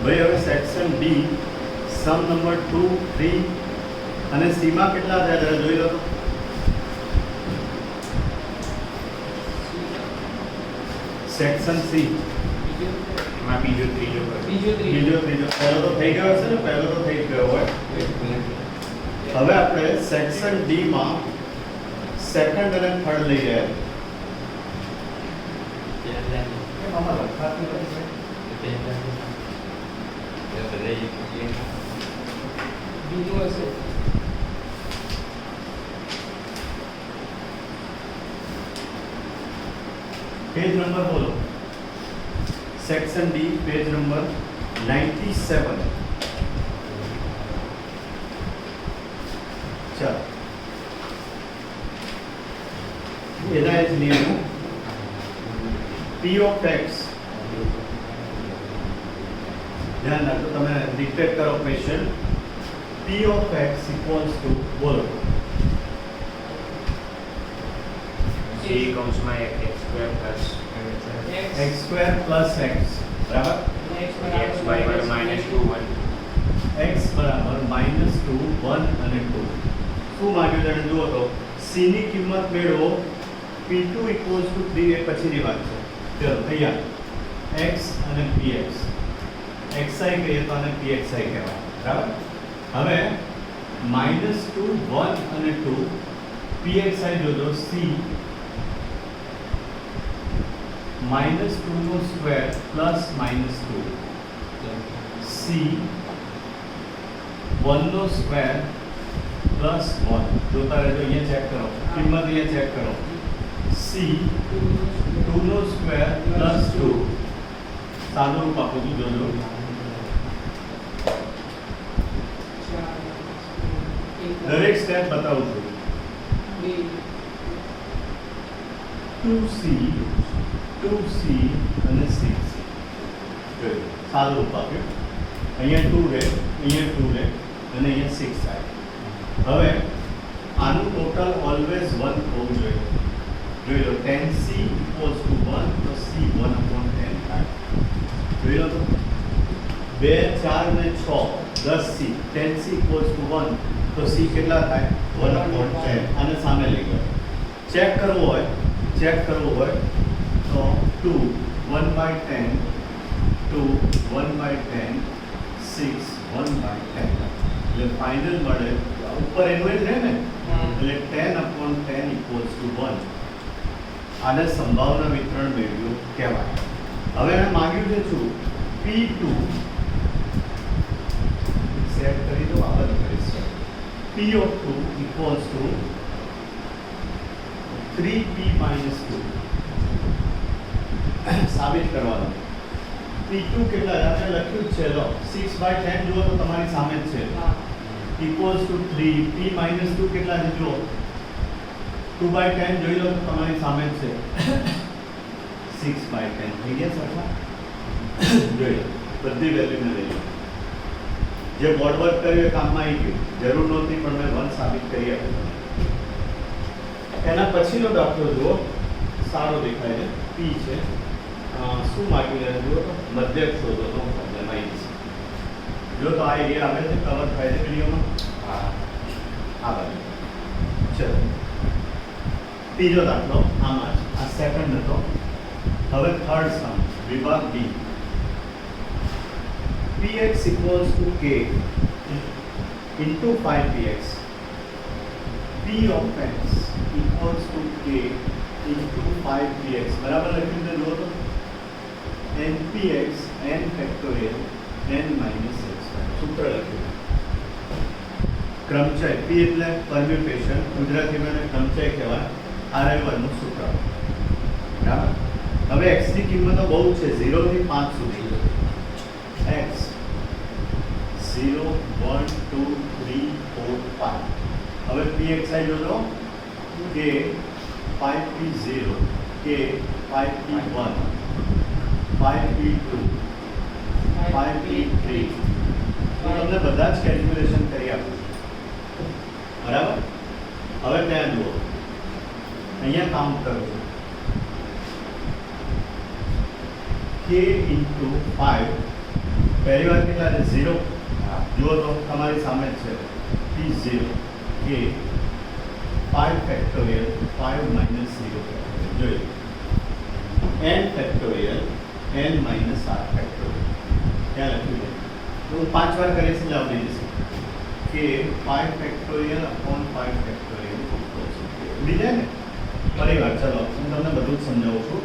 ભાઈ હવે section D સમ number 2 3 અને સી માં કેટલા થયા જરા જોઈ લો તો. સેક્શન સી એમાં બીજો ત્રીજો બીજો પહેલો તો થઈ ગયો હશે ને, પહેલો તો થઈ ગયો હોય. હવે આપણે સેક્શન ડી માં સેકન્ડ અને થર્ડ લઈએ. આમાં લખાતું નથી. બીજું હશે પેજ નંબર બોલો. Section D page number 97. ચાલો એના જ નિયમો. પી ઓફ એક્સ, ધ્યાન રાખો, તમે ડિક્ટેટ કરો question. P of x equals to બોલો સી કૌંસમાં x square plus x square plus x બરાબર x બરાબર -2 1 x બરાબર -2 1 અને 2. શું માંગ્યું તેને જુઓ તો c ની કિંમત મેળવો. p2 ઇક્વલ્સ ટુ 3 એ પછીની વાત છે. ચલો તૈયાર. x અને px xi કહીએ તો આને pxi કહેવાય બરાબર. હવે -2 1 અને 2 pxi જોજો c -2 નો સ્ક્વેર પ્લસ -2 c 1 નો સ્ક્વેર પ્લસ 1. જોતા રહેજો, અહીંયા ચેક કરો, કિંમત અહીંયા ચેક કરો. c 2 નો સ્ક્વેર પ્લસ 2. સાદું રૂપ આપું છું, જોજો. દરેક સ્ટેપ બતાવું છું. 2c અને 6c. જોયું, સાદું રૂપ આપ્યું. અહીંયા 2 રહે, અહીંયા 2 રહે અને અહીંયા 6 થાય. હવે આનું ટોટલ ઓલવેઝ 1 હોવું જોઈએ. જોઈ લો 10c ઇક્વલ્સ ટુ 1 તો c 1/10 થાય. જોઈ લો તો 2 4 ને 6 10c 10c ઇક્વલ્સ ટુ 1 તો c કેટલા થાય 1/10. આને સામે લઈ ગયો. ચેક કરવું હોય તો 2 1/10 2 1/10 6 1/10 એટલે ફાઇનલ મળે ઉપર એનું જ રહે ને, એટલે 10/10 ઇક્વલ્સ ટુ 1. આને સંભાવના વિતરણ મેળવ્યું કહેવાય. હવે એને માંગ્યું છે શું? P2 સેટ કરી દો, આ બધું કરીશ. P of 2 equals to 3p minus 2. સાબિત કરવાનું. P2 કેટલા આપણે લખ્યું જ છે, લો 6/10 જુઓ તો તમારી સામે જ છે. equals to 3 p minus 2 કેટલા છે જુઓ 2/10 જોઈ લો તો તમારી સામે જ છે. 6/10 થઈ ગયા સરખા. જોઈ લો બધી વેલ્યુને લઈ લો. જે બોર્ડ વર્ક કર્યું એ કામમાં આવી ગયું, જરૂર નહોતી પણ મેં 1 સાબિત કરી આપ્યું. એના પછીનો દાખલો જુઓ, સારો દેખાય છે. p છે. શું માગ્યું એને જુઓ તો મધ્યક શોધો તો પ્રોબ્લેમ આવી જશે. જો તો આ એરિયા આવે છે, કવર થાય છે વિડીયોમાં. આ બાજુ ચલો ત્રીજો દાખલો આમાં જ. આ સેકન્ડ હતો. હવે થર્ડ સમ વિભાગ D. px equals to k into 5px. p of x equals to k into 5px બરાબર લખ્યું છે જુઓ તો npx n factorial n minus x સૂત્ર લખ્યું. ક્રમચય p એટલે પરમ્યુટેશન, ગુજરાતીમાં એને ક્રમચય કહેવાય. RL1 નું સૂત્ર બરાબર. હવે x ની કિંમતો બહુ છે, 0 થી 5 સુધી. x 0 1 2 3 4 5. હવે pxi જોજો k 5p0 k 5p1 5p2 5p3. તો તમને બધા જ કેલ્ક્યુલેશન કરી આપું છું બરાબર. હવે ત્યાં જુઓ, અહીંયા કાઉન્ટ કરો છો k into 5 પહેલી વાર કેટલા છે 0 હા જુઓ તો તમારી સામે જ છે P0 કે 5 ફેક્ટોરિયલ 5 માઇનસ 0 ફેક્ટોરિયલ જોઈએ n factorial n minus r factorial ત્યાં લખ્યું છે તો હું 5 વાર કરીશ એટલે આવડી જશે કે 5 ફેક્ટોરિયલ અપોન 5 ફેક્ટોરિયલ ઉડી જાય ને ફરી વાર ચાલો હું તમને બધું જ સમજાવું છું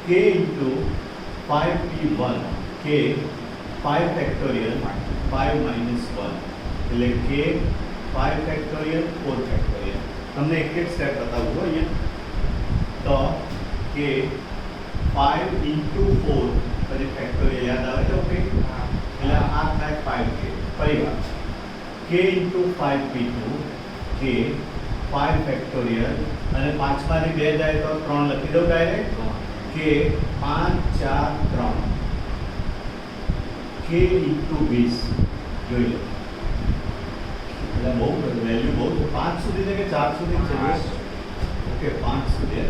k ઇન્ટુ 5p1 કે 5 ફેક્ટોરિયલ 5 માઇનસ 1 એટલે કે 5 ફેક્ટોરિયલ 4 ફેક્ટોરિયલ તમને એક એક સ્ટેપ બતાવું છું અહીંયા તો કે 5 ઇન્ટુ 4 પછી ફેક્ટોરિયલ યાદ આવે છે ઓકે એટલે આ થાય 5k ફરી વાર k ઇન્ટુ 5p2 કે 5 ફેક્ટોરિયલ અને 5 માંથી 2 જાય તો 3 લખી દઉં ડાયરેક્ટ કે 5 4 3 k ઇન્ટુ 20 જોઈ લો એટલે બહુ વેલ્યુ બહુ 5 સુધી છે કે 4 સુધી છે ઓકે 5 સુધી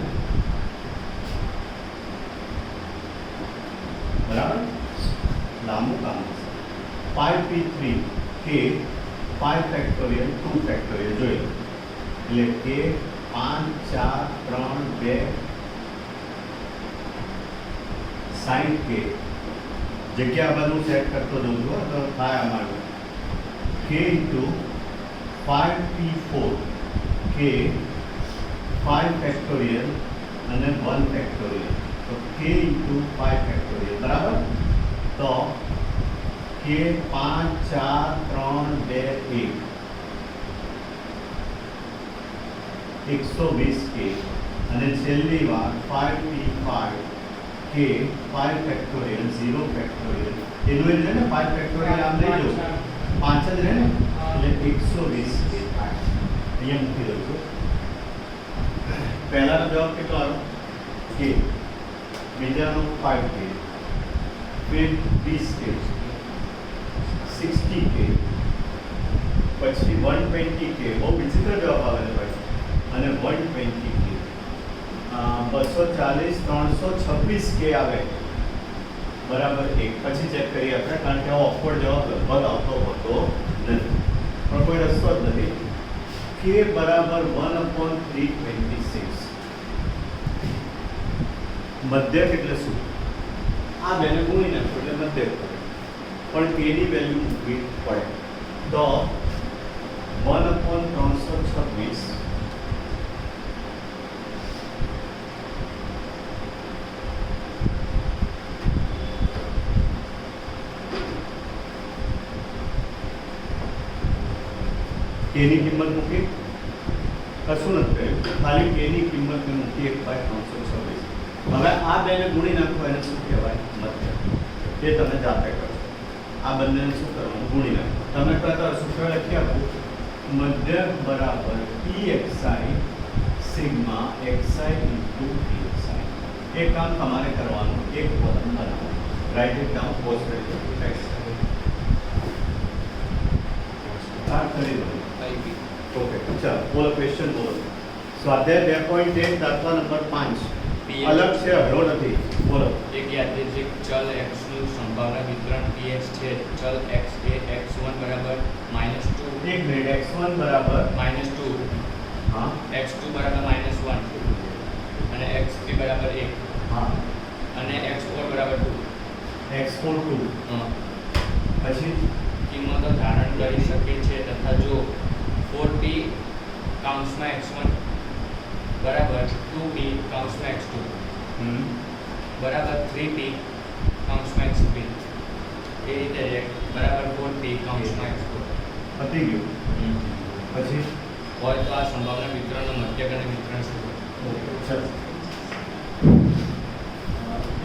બરાબર લાંબુ કામ છે 5p3 કે 5 ફેક્ટોરિયલ 2 ફેક્ટોરિયલ જોઈ લો એટલે કે 5 4 3 2 60k જગ્યા બધું સેટ કરતો જઉં છું તો થાય અમારું k ઇન્ટુ 5p4 કે 5 ફેક્ટોરિયલ અને 1 ફેક્ટોરિયલ તો k ઇન્ટુ 5 ફેક્ટોરિયલ બરાબર તો k 5 4 3 2 1 120k અને છેલ્લી વાર 5p5 કે 5 ફેક્ટોરિયલ 0 ફેક્ટોરિયલ એનું એ છે ને 5 ફેક્ટોરિયલ આમ લઈ લો 5 જ રહે ને એટલે 120k થાય અહીંયા મૂકી દઉં છું પહેલાનો જવાબ કેટલો આવ્યો k બીજાનો 5k फिर 20k 60k પછી 120k બહુ વિચિત્ર જવાબ આવે છે ભાઈ અને 120k 240 326k આવે બરાબર 1 પછી ચેક કરીએ આપણે કારણ કે ઓકવર્ડ જવાબ લગભગ આવતો હોતો નથી પણ કોઈ રસ્તો જ નથી k બરાબર 1/326 મધ્યક એટલે શું આ બેને ગુણી નાખો એટલે મધ્યક પડે પણ k ની વેલ્યુ મૂકવી પડે તો 1/326 k ની કિંમત મૂકી કશું નથી કર્યું ખાલી k ની કિંમત મૂકી 1/326 હવે આ બેને ગુણી નાખો એને શું કહેવાય મધ્યક એ તમે જાતે કરશો આ બંનેને શું કરવાનું ગુણી નાખો તમે કહેતા સૂત્ર લખી આપો મધ્યક બરાબર pxi sigma xi into pxi એ કામ તમારે કરવાનું એક કોલમ બનાવો રાઇટ ઇટ ડાઉન પોસ્ટ કરી દો સ્ટાર્ટ કરી દો ઓકે ચાલો બોલો ક્વેશ્ચન બોલો સ્વાધ્યાય 2.1 દાખલા નંબર 5 અલગ છે અઘરો નથી બોલો એક યાદચ્છિક ચલ x નું સંભાવના વિતરણ px છે ચલ x એ x1 બરાબર -2 એક મિનિટ x1 બરાબર -2 હા x2 બરાબર -1 અને x3 બરાબર 1 હા અને x4 બરાબર 2 x4 2 પછી કિંમતો ધારણ કરી શકે છે તથા જો 4p કૌંસમાં x1 બરાબર 2p કૌંસમાં x2 બરાબર 3p કૌંસમાં x3 એ રીતે બરાબર 4p કૌંસમાં x4 પતી ગયું પછી હોય તો આ સંભાવના વિતરણનો મધ્યક અને વિતરણ શું ઓકે ચાલો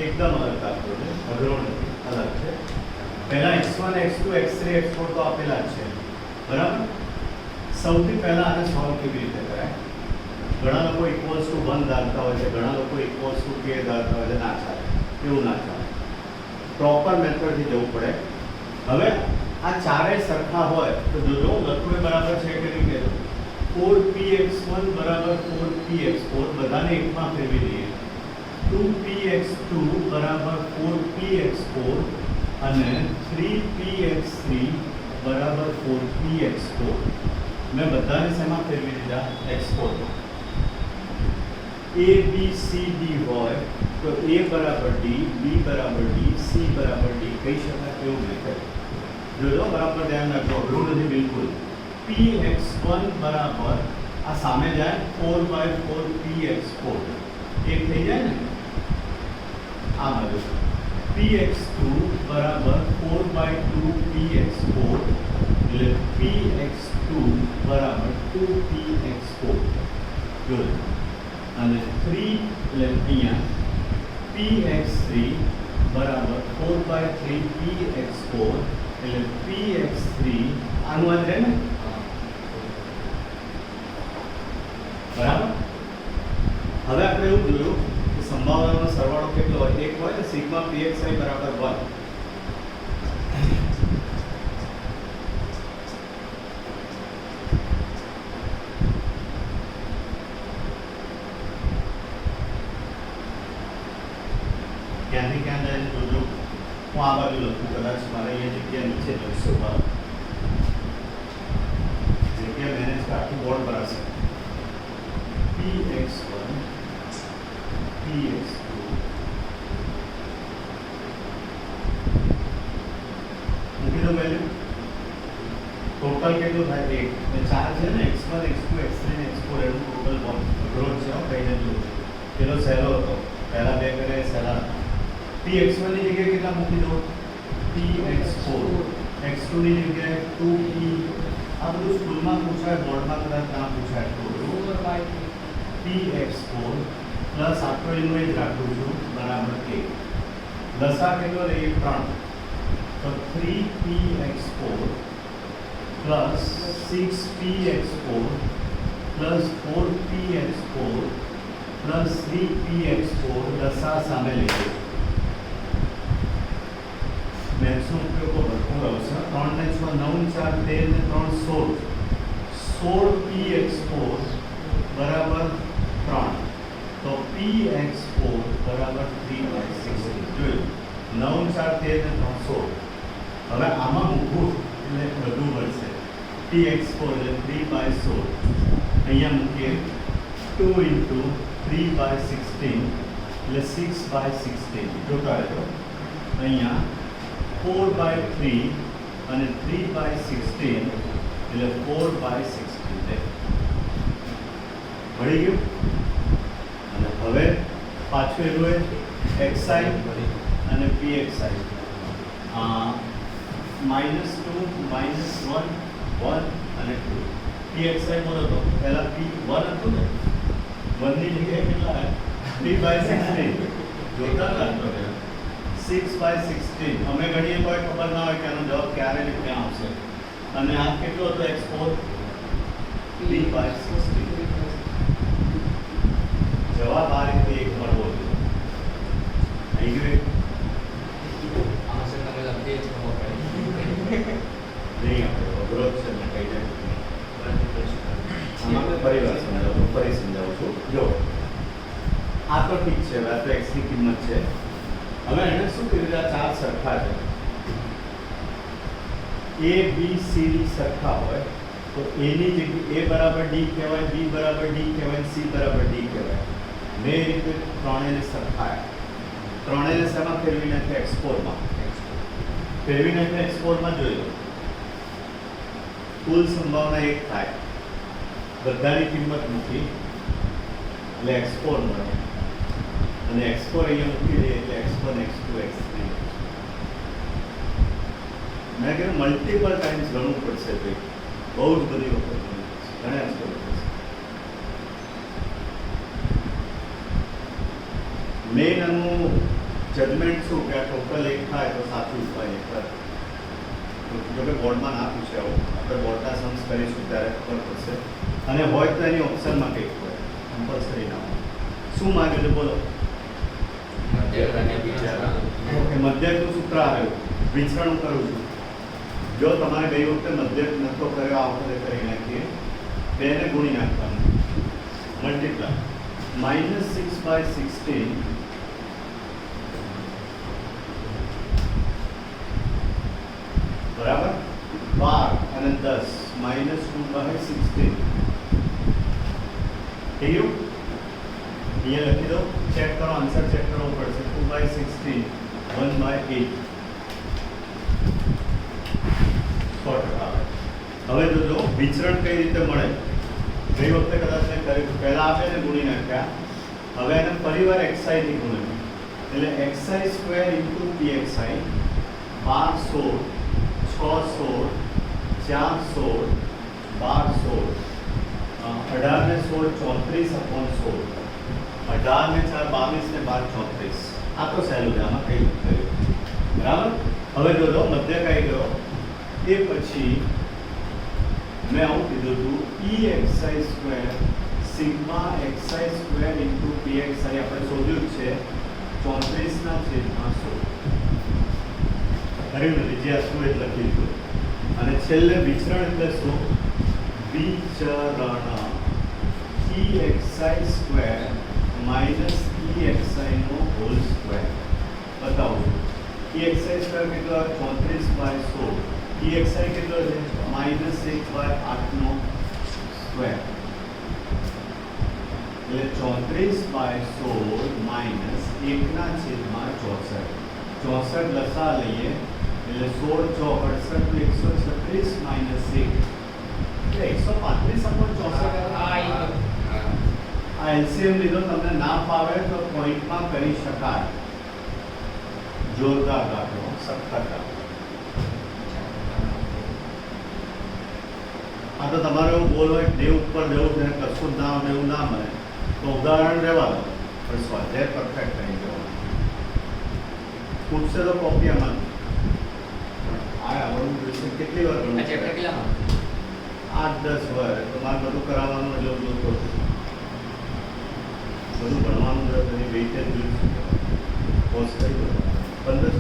એકદમ અલગ દાખલો છે અઘરો નથી અલગ છે પહેલા x1 x2 x3 x4 તો આપેલા જ છે બરાબર સૌથી પહેલા આને સોલ્વ કેવી રીતે કરાય ઘણા લોકો ઇક્વલ્સ ટુ 1 ધારતા હોય છે ઘણા લોકો ઇક્વલ્સ ટુ k ધારતા હોય છે ના ચાલે એવું ના ચાલે પ્રોપર મેથડથી જવું પડે હવે આ ચારેય સરખા હોય તો જો લખવું એ બરાબર છે કે નહીં કે 4px1 બરાબર 4px4 બધાને એકમાં ફેરવી દઈએ 2px2 બરાબર 4px4 અને 3px3 બરાબર 4px4 મેં બધાને શેમાં ફેરવી દીધા x4 a b c d હોય તો a બરાબર d b બરાબર d c બરાબર d કહી શકાય એવું નહીં કર્યું જોજો બરાબર ધ્યાન રાખજો અઘરું નથી બિલકુલ px1 બરાબર આ સામે જાય 4/4px4 એક થઈ જાય ને આ બાજુ px2 બરાબર 4/2px4 એટલે px2 બરાબર 2px4 જોજો અને 3 એટલે અહીંયા px3 બરાબર 4/3px4 એટલે px3 આનું આ રહે ને બરાબર હવે આપણે એવું જોયું કે સંભાવનાનો સરવાળો કેટલો હોય એક હોય ને સિગ્મા pxi બરાબર 1 ક્યાંથી ક્યાં જાય છે જોજો હું આ બાજુ લખું કદાચ મારે અહીંયા જગ્યા નીચે લખશો જગ્યા મેનેજ આખું બોર્ડ પર હશે px1 px2 મૂકી દો વેલ્યુ ટોટલ કેટલું થાય 1 ને 4 છે ને x1 x2 x3 ને x4 એનું ટોટલ ગ્રોથ છે કઈને જોયું પેલો સહેલો હતો પહેલા બે કરે સહેલા px1 ની જગ્યાએ કેટલા મૂકી દો px4 x2 ની જગ્યાએ 2p આ બધું સ્કૂલમાં પૂછાય બોર્ડમાં કદાચ ના પૂછાય તો px4 પ્લસ આટલો એનું જ રાખું છું બરાબર 1 લસા કેટલો લઈએ 3 તો 3px4 plus 6px4 plus 4px4 plus 3px4 લસા સામે લઈએ મેથ્સનો ઉપયોગ ભરપૂર આવશે 3 ને 6 9 4 13 ને 3 16 16px4 બરાબર 3 તો px4 બરાબર 3/16 જોયું 9 4 13 ને 3 16 હવે આમાં મૂકવું એટલે બધું મળશે px4 એટલે 3/16 અહીંયા મૂકીએ 2 into 3/16 એટલે 6/16 જોતા રહેજો અહીંયા 4/3 અને 3/16 એટલે 4/16 મળી ગયું અને હવે પાછું એનું xi અને pxi -2 -1 1 અને 2 pxi બોલો તો પહેલા p1 હતું ને 1 ની જગ્યાએ કેટલા 3/16 જોતા રાખજો 6/16 અમે ગણીએ કોઈ ખબર ના હોય કે આનો જવાબ ક્યારે ને ક્યાં આવશે અને આ કેટલો હતો x4 3/16 જવાબ આ રીતે એક મળવો જોઈએ થઈ ગયું આમાં સર તમે લખીએ જ ખબર પડી નહીં આપણે અવરોધ છે ને કઈ જાય આમાં ફરી વાર સમજાવું ફરી સમજાવું છું જો આ તો ઠીક છે હવે આ તો x ની કિંમત છે હવે એને શું કર્યું આ ચાર સરખા છે a b c d સરખા હોય તો a ની જગ્યાએ a બરાબર d કહેવાય b બરાબર d કહેવાય c બરાબર d કહેવાય મેં એ રીતે ત્રણેયને સરખાયા ત્રણેયને શેમાં ફેરવી નાખ્યા x4 માં ફેરવી નાખ્યા x4 માં જોઈ લો કુલ સંભાવના 1 થાય બધાની કિંમત મૂકી એટલે x4 મળે અને x4 અહીંયા મૂકી દઈએ એટલે x1 x2 x3 મેં કીધું મલ્ટિપલ ટાઈમ્સ ગણવું પડશે ભાઈ બહુ જ બધી વખત ગણ્યા જ કરવું પડશે મેઇન આનું જજમેન્ટ શું કે આ ટોટલ 1 થાય તો સાચું ઉપાય એક વાર જો કે બોર્ડમાં ના પૂછે આવું આપણે બોર્ડના સમ્સ કરીશું ત્યારે ખબર પડશે અને હોય તો એની ઓપ્શનમાં કંઈક હોય કમ્પલસરી ના હોય શું માંગે છે બોલો ઓકે મધ્યકનું સૂત્ર આવ્યું વિચરણ કરું છું જો તમારે ગઈ વખતે મધ્યક નતો કર્યો આ વખતે કરી નાખીએ 2 ને ગુણી નાખવાનું મલ્ટીપ્લાય -6/16 12 અને 10 -2/16 થઈ ગયું? અહીંયા લખી દો, ચેક કરો, આન્સર ચેક કરવો પડશે. 2/16 1/8 100% આવે. હવે જોજો વિચરણ કઈ રીતે મળે. ગઈ વખતે કદાચ મેં કર્યું, પહેલા આપણે ગુણી નાખ્યા, હવે એને પરિવાર xi થી ગુણ્યું, એટલે xi સ્ક્વેર ઇન્ટુ pxi 12 16 6 16 4 16 12 ને 16 34/16 18 ને 4 22 ને 12 34. આ તો સહેલું છે, આમાં કઈ નથી કર્યું. બરાબર. હવે જોજો મધ્યક આવી ગયો. એ પછી મેં આવું કીધું હતું EXI square sigma xi square into pxi આપણે શોધ્યું જ છે 34/16. કર્યું નથી, જે હતું એ જ લખી દીધું. અને છેલ્લે વિચરણ એટલે શું? વિચરણ EXI સ્ક્વેર માઇનસ EXI નો હોલ સ્ક્વેર. બતાવો EXI સ્ક્વેર કેટલો આવે? 34/16. EXI કેટલો છે? -1/8 નો સ્ક્વેર. એટલે 34/16 માઇનસ 1/64. 64 લસા લઈએ એટલે 16 × 68 136 -1 એટલે 135/64 આવે. આ એલસીએમ લીધો, તમને ના ફાવે તો પોઈન્ટમાં કરી શકાય. જોરદાર દાખલો, સખત દાખલો. આ તો તમારે એવું બોલ હોય દેવ ઉપર દેવું છે, કશું જ ના આવે એવું ના મળે તો ઉદાહરણ રહેવા દો, પણ સ્વાધ્યાય પરફેક્ટ થઈ જવાનું. પૂછશે તો કોપી આમાં આ આવડવું જોઈશે. કેટલી વાર ગણું? 8-10 વાર. તમારે બધું કરાવવાનું એટલે હું જોતો છું. બધું ભણવાનું છે, પછી વેઇટેજ જોઈશું. પોસ્ટ કરી દો 15